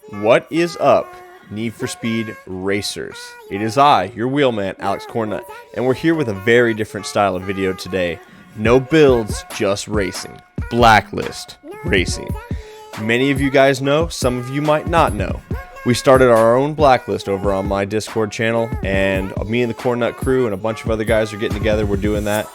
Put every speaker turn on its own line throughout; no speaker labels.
What is up, Need for Speed Racers? It is I, your wheelman, Alex Cornnut, and we're here with a very different style of video today. No builds, just racing. Blacklist racing. Many of you guys know, some of you might not know. We started our own Blacklist over on my Discord channel, and me and the Cornnut crew and a bunch of other guys are getting together. We're doing that.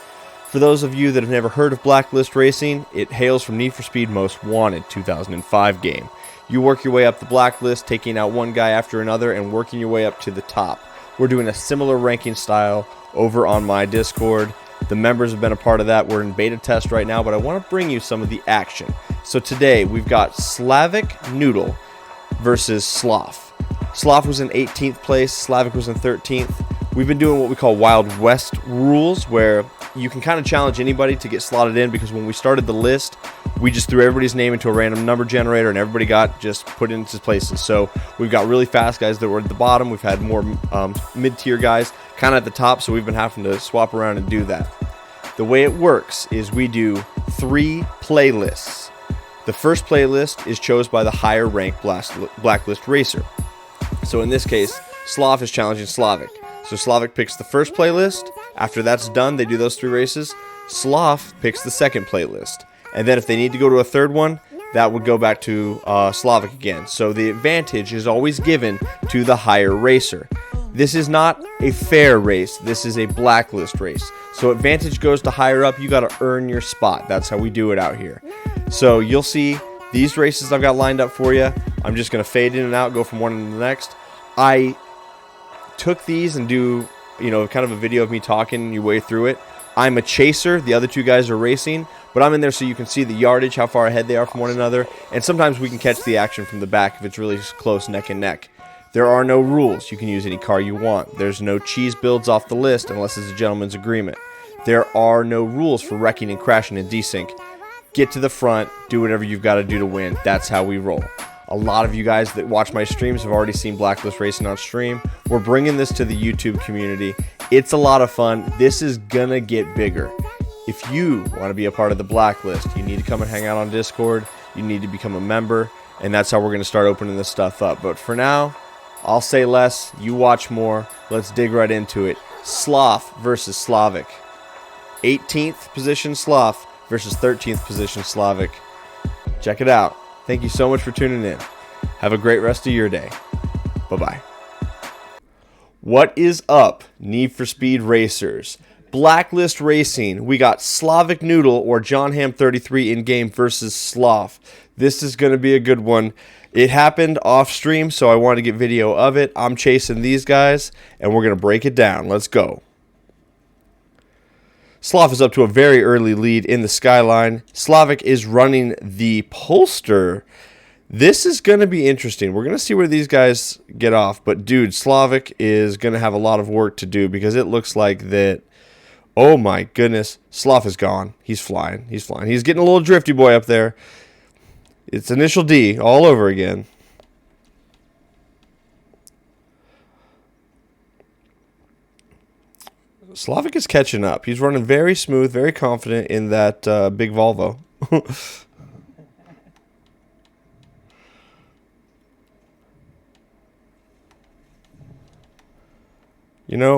For those of you that have never heard of Blacklist racing, it hails from Need for Speed Most Wanted 2005 game. You work your way up the Blacklist, taking out one guy after another and working your way up to the top. We're doing a similar ranking style over on my Discord. The members have been a part of that. We're in beta test right now, but I want to bring you some of the action. So today we've got Slavic Noodle versus Slof. Slof was in 18th place, Slavic was in 13th. We've been doing what we call Wild West rules, where you can kind of challenge anybody to get slotted in, because when we started the list, we just threw everybody's name into a random number generator and everybody got just put into places. So we've got really fast guys that were at the bottom. We've had more mid-tier guys kind of at the top, so we've been having to swap around and do that. The way it works is we do 3 playlists. The first playlist is chosen by the higher ranked Blacklist racer. So in this case, Slof is challenging Slavic. So Slavic picks the first playlist. After that's done, they do those 3 races. Slof picks the second playlist. And then if they need to go to a third one, that would go back to Slavic again. So the advantage is always given to the higher racer. This is not a fair race. This is a Blacklist race. So advantage goes to higher up. You got to earn your spot. That's how we do it out here. So you'll see these races I've got lined up for you. I'm just going to fade in and out, go from one to the next. I took these and do, kind of a video of me talking your way through it. I'm a chaser. The other 2 guys are racing, but I'm in there so you can see the yardage, how far ahead they are from one another, and sometimes we can catch the action from the back if it's really close neck and neck. There are no rules. You can use any car you want. There's no cheese builds off the list unless it's a gentleman's agreement. There are no rules for wrecking and crashing in desync. Get to the front, do whatever you've got to do to win. That's how we roll. A lot of you guys that watch my streams have already seen Blacklist Racing on stream. We're bringing this to the YouTube community. It's a lot of fun. This is gonna get bigger. If you want to be a part of the Blacklist, you need to come and hang out on Discord. You need to become a member, and that's how we're going to start opening this stuff up. But for now, I'll say less. You watch more. Let's dig right into it. Slof versus Slavic. 18th position Slof versus 13th position Slavic. Check it out. Thank you so much for tuning in. Have a great rest of your day. Bye-bye. What is up, Need for Speed Racers? Blacklist Racing. We got Slavic Noodle or John Ham 33 in game versus Slof. This is going to be a good one. It happened off stream, so I wanted to get video of it. I'm chasing these guys, and we're going to break it down. Let's go. Slof is up to a very early lead in the skyline. Slavic is running the Polster. This is going to be interesting. We're going to see where these guys get off. But, dude, Slavic is going to have a lot of work to do, because it looks like that. Oh, my goodness. Slof is gone. He's flying. He's flying. He's getting a little drifty boy up there. It's initial D all over again. Slavic is catching up. He's running very smooth, very confident in that big Volvo.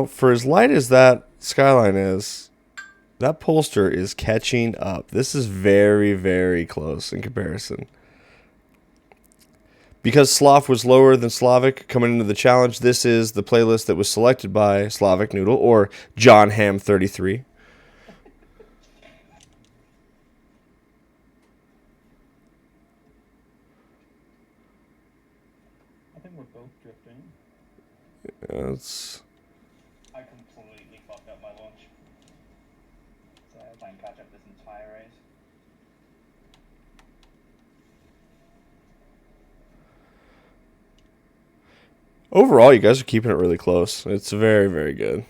For as light as that skyline is, that Polster is catching up. This is very, very close in comparison. Because Slof was lower than Slavic coming into the challenge, this is the playlist that was selected by Slavic Noodle or John Ham 33.
I think we're both drifting. I completely fucked up my launch. So I'll try and catch up this entire race.
Overall, you guys are keeping it really close. It's very, very good.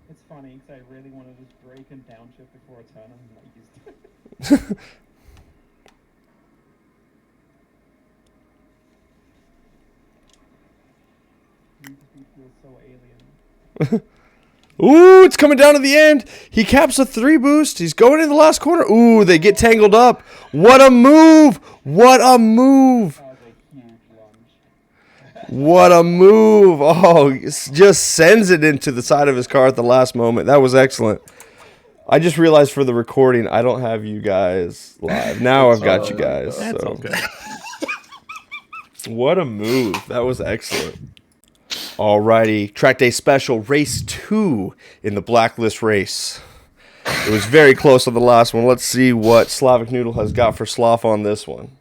It's funny because I really wanted to just brake and downshift before a turn, and I used it. Need to be feel so alien.
Ooh, it's coming down to the end. He caps a 3 boost. He's going in the last corner. Ooh, they get tangled up. What a move. What a move.
That was a huge lunge.
What a move. Oh, just sends it into the side of his car at the last moment. That was excellent. I just realized for the recording, I don't have you guys live. Now I've got you guys.
That's
So.
okay.
What a move. That was excellent. Alrighty. Track day special, race 2 in the Blacklist race. It was very close on the last one. Let's see what Slavic Noodle has got for Slof on this one.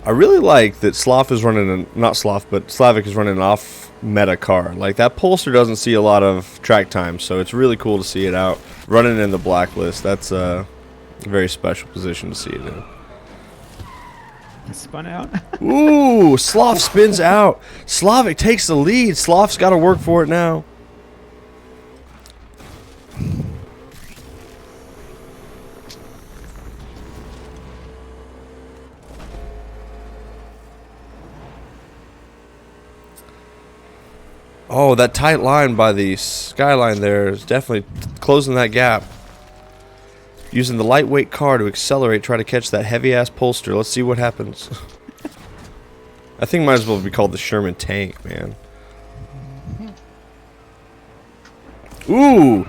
I really like that Slof is running not Slof, but Slavic is running an off-meta car. Like, that Polster doesn't see a lot of track time, so it's really cool to see it out. Running in the Blacklist, that's a very special position to see it in.
He spun out.
Ooh, Slof spins out. Slavic takes the lead. Slof's got to work for it now. Oh, that tight line by the skyline there is definitely closing that gap. Using the lightweight car to accelerate, try to catch that heavy-ass Polster. Let's see what happens. I think it might as well be called the Sherman tank, man. Ooh!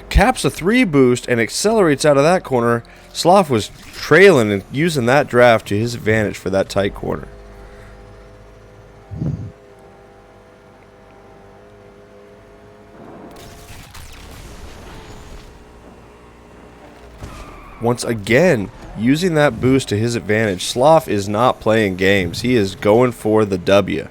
Caps a 3 boost and accelerates out of that corner. Slof was trailing and using that draft to his advantage for that tight corner. Once again, using that boost to his advantage. Slof is not playing games. He is going for the W.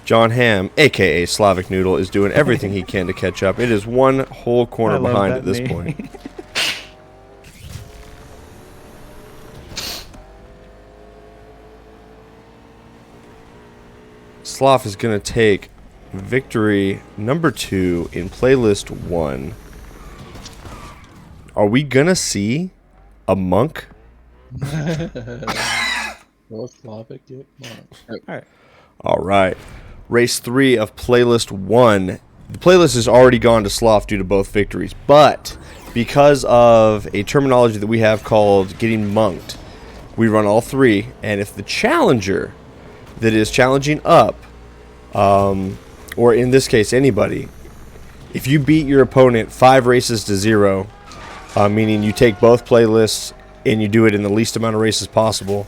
John Hamm, a.k.a. Slavic Noodle, is doing everything he can to catch up. It is one whole corner behind at this point. Slof is going to take victory number 2 in playlist 1. Are we going to see a monk?
Will Slavic get monk?
All right.
All right. Race 3 of playlist 1. The playlist has already gone to Slof due to both victories, but because of a terminology that we have called getting monked, we run all 3, and if the challenger that is challenging up, or in this case anybody, if you beat your opponent 5 races to 0, meaning you take both playlists and you do it in the least amount of races possible,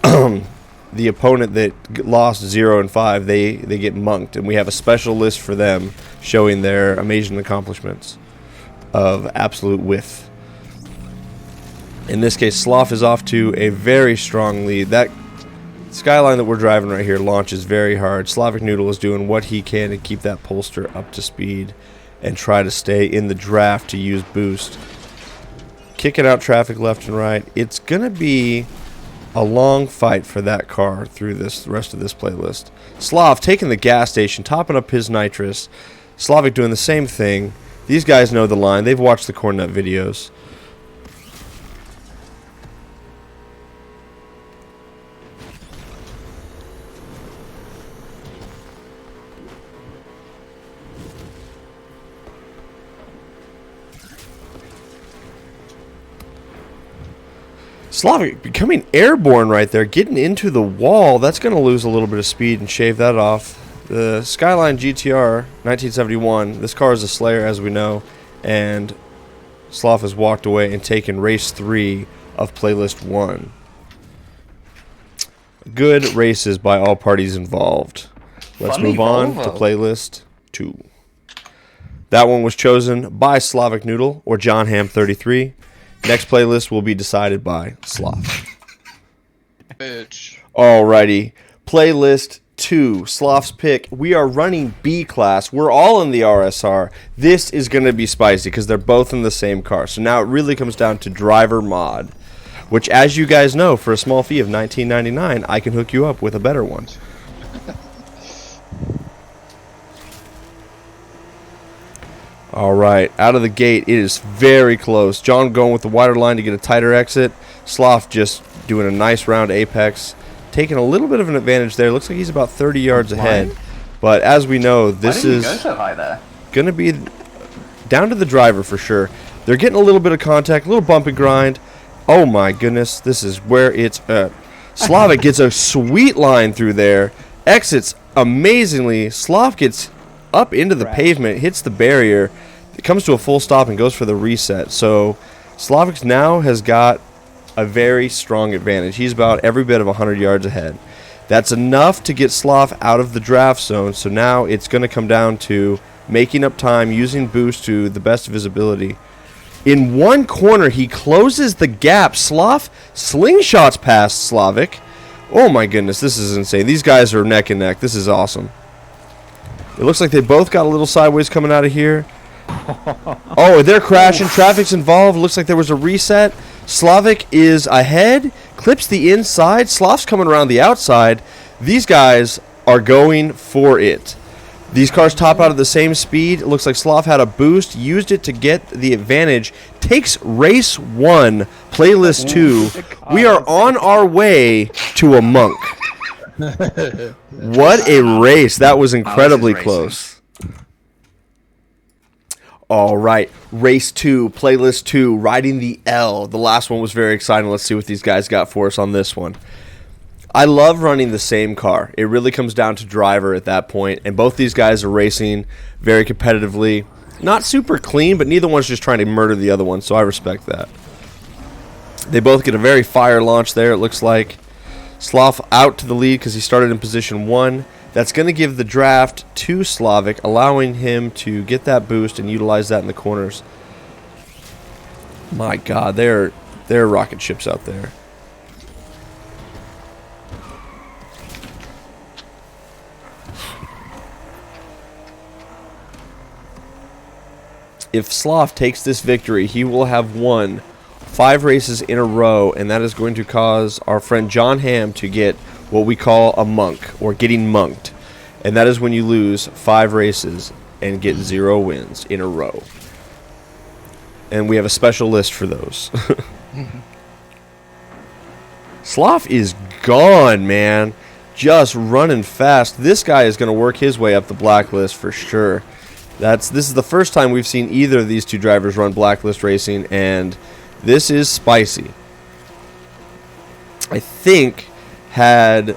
the opponent that lost 0 and 5, they get monked, and we have a special list for them showing their amazing accomplishments of absolute whiff. In this case, Slof is off to a very strong lead. That skyline that we're driving right here launches very hard. Slavic Noodle is doing what he can to keep that Polster up to speed and try to stay in the draft to use boost. Kicking out traffic left and right. It's going to be a long fight for that car through the rest of this playlist. Slof taking the gas station, topping up his nitrous. Slavic doing the same thing. These guys know the line. They've watched the Cornnut videos. Slavic becoming airborne right there, getting into the wall. That's going to lose a little bit of speed and shave that off. The Skyline GTR 1971, this car is a Slayer as we know, and Slof has walked away and taken race 3 of playlist 1. Good races by all parties involved. Let's
Funny
move on
Volvo.
to playlist 2. That one was chosen by Slavic Noodle or John Ham 33. Next playlist will be decided by Slof.
Bitch.
Alrighty. Playlist 2, Slof's pick. We are running B class. We're all in the RSR. This is going to be spicy because they're both in the same car. So now it really comes down to driver mod, which, as you guys know, for a small fee of $19.99, I can hook you up with a better one. All right, out of the gate, it is very close. John going with the wider line to get a tighter exit. Slof just doing a nice round apex, taking a little bit of an advantage there. Looks like he's about 30 yards ahead. But as we know, this is
go so high there?
going to be down to the driver for sure. They're getting a little bit of contact, a little bump and grind. Oh my goodness, this is where it's at. Slavic gets a sweet line through there, exits amazingly. Slof gets up into the pavement, hits the barrier, it comes to a full stop and goes for the reset. So Slavic now has got a very strong advantage. He's about every bit of 100 yards ahead. That's enough to get Slof out of the draft zone. So now it's going to come down to making up time, using boost to the best of his ability. In one corner, he closes the gap. Slof slingshots past Slavic. Oh my goodness, this is insane. These guys are neck and neck. This is awesome. It looks like they both got a little sideways coming out of here. Oh, they're crashing. Traffic's involved. Looks like there was a reset. Slavic is ahead. Clips the inside. Slof's coming around the outside. These guys are going for it. These cars top out at the same speed. It looks like Slof had a boost, used it to get the advantage. Takes race 1, playlist 2. We are on our way to a monk. What a race. That was incredibly close. All right, race 2, playlist 2, riding the L. The last one was very exciting. Let's see what these guys got for us on this one. I love running the same car. It really comes down to driver at that point, and both these guys are racing very competitively. Not super clean, but neither one's just trying to murder the other one, so I respect that. They both get a very fire launch there, it looks like. Slof out to the lead because he started in position 1. That's going to give the draft to Slavic, allowing him to get that boost and utilize that in the corners. My God, they're rocket ships out there. If Slof takes this victory, he will have won 5 races in a row, and that is going to cause our friend John Hamm to get what we call a monk, or getting monked. And that is when you lose 5 races and get 0 wins in a row. And we have a special list for those. Slof is gone, man. Just running fast. This guy is going to work his way up the blacklist for sure. This is the first time we've seen either of these two drivers run blacklist racing, and this is spicy. I think had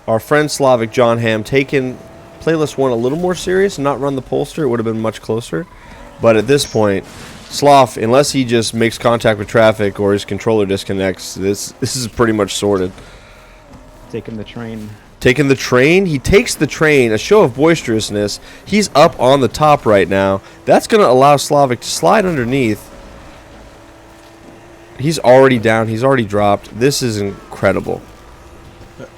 our friend Slavic John Hamm taken playlist 1 a little more serious and not run the Polster, it would have been much closer. But at this point, Slof, unless he just makes contact with traffic or his controller disconnects, this is pretty much sorted.
Taking the train.
Taking the train? He takes the train, a show of boisterousness. He's up on the top right now. That's going to allow Slavic to slide underneath. He's already down. He's already dropped. This is incredible.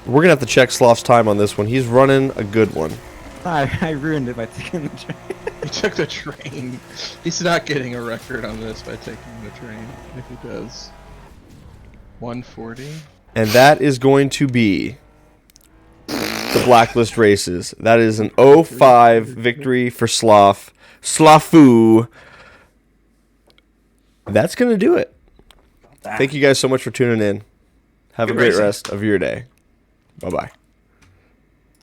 We're going to have to check Slof's time on this one. He's running a good one.
I ruined it by taking the train.
He took the train. He's not getting a record on this by taking the train, if he does. 140.
And that is going to be the blacklist races. That is an 0-5 victory for Slof. Slofu. That's going to do it. Thank you guys so much for tuning in. Have a great rest of your day. Bye-bye.